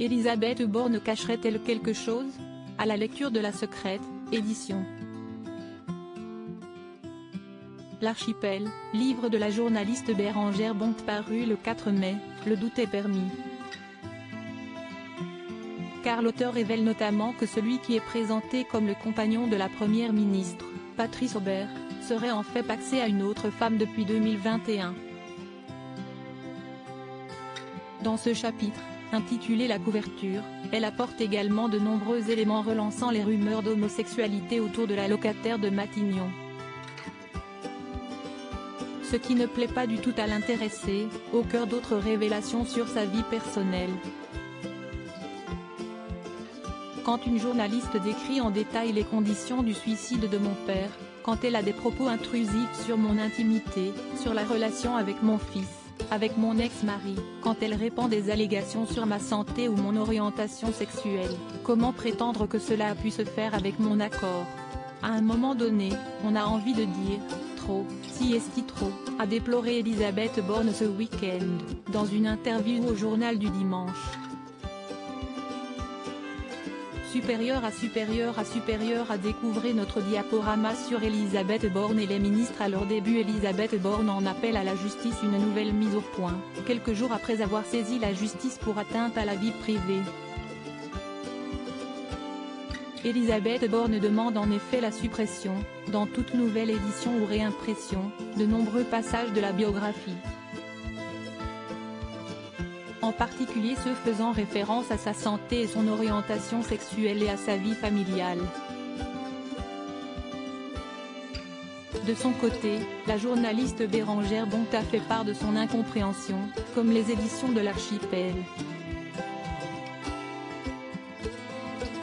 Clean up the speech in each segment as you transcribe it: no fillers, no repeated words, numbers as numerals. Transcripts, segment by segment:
Élisabeth Borne cacherait-elle quelque chose? À la lecture de La Secrète, édition. L'Archipel, livre de la journaliste Bérengère Bonte paru le 4 mai, le doute est permis. Car l'auteur révèle notamment que celui qui est présenté comme le compagnon de la première ministre, Patrice Aubert, serait en fait paxé à une autre femme depuis 2021. Dans ce chapitre, intitulé La couverture, elle apporte également de nombreux éléments relançant les rumeurs d'homosexualité autour de la locataire de Matignon. Ce qui ne plaît pas du tout à l'intéressé, au cœur d'autres révélations sur sa vie personnelle. Quand une journaliste décrit en détail les conditions du suicide de mon père, quand elle a des propos intrusifs sur mon intimité, sur la relation avec mon fils, avec mon ex-mari, quand elle répand des allégations sur ma santé ou mon orientation sexuelle, comment prétendre que cela a pu se faire avec mon accord? À un moment donné, on a envie de dire « trop, si est-ce trop », a déploré Élisabeth Borne ce week-end, dans une interview au journal du dimanche. Supérieur à découvrir notre diaporama sur Élisabeth Borne et les ministres à leur début. Élisabeth Borne en appelle à la justice, une nouvelle mise au point, quelques jours après avoir saisi la justice pour atteinte à la vie privée. Élisabeth Borne demande en effet la suppression, dans toute nouvelle édition ou réimpression, de nombreux passages de la biographie. En particulier ceux faisant référence à sa santé et son orientation sexuelle et à sa vie familiale. De son côté, la journaliste Bérengère Bonte a fait part de son incompréhension, comme les éditions de l'Archipel.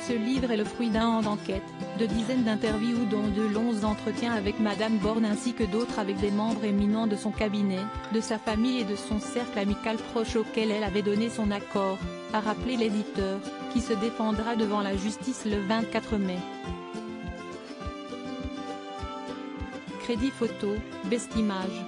Ce livre est le fruit d'un an d'enquête, de dizaines d'interviews dont de longs entretiens avec Madame Borne ainsi que d'autres avec des membres éminents de son cabinet, de sa famille et de son cercle amical proche auquel elle avait donné son accord, a rappelé l'éditeur, qui se défendra devant la justice le 24 mai. Crédit photo, Bestimage.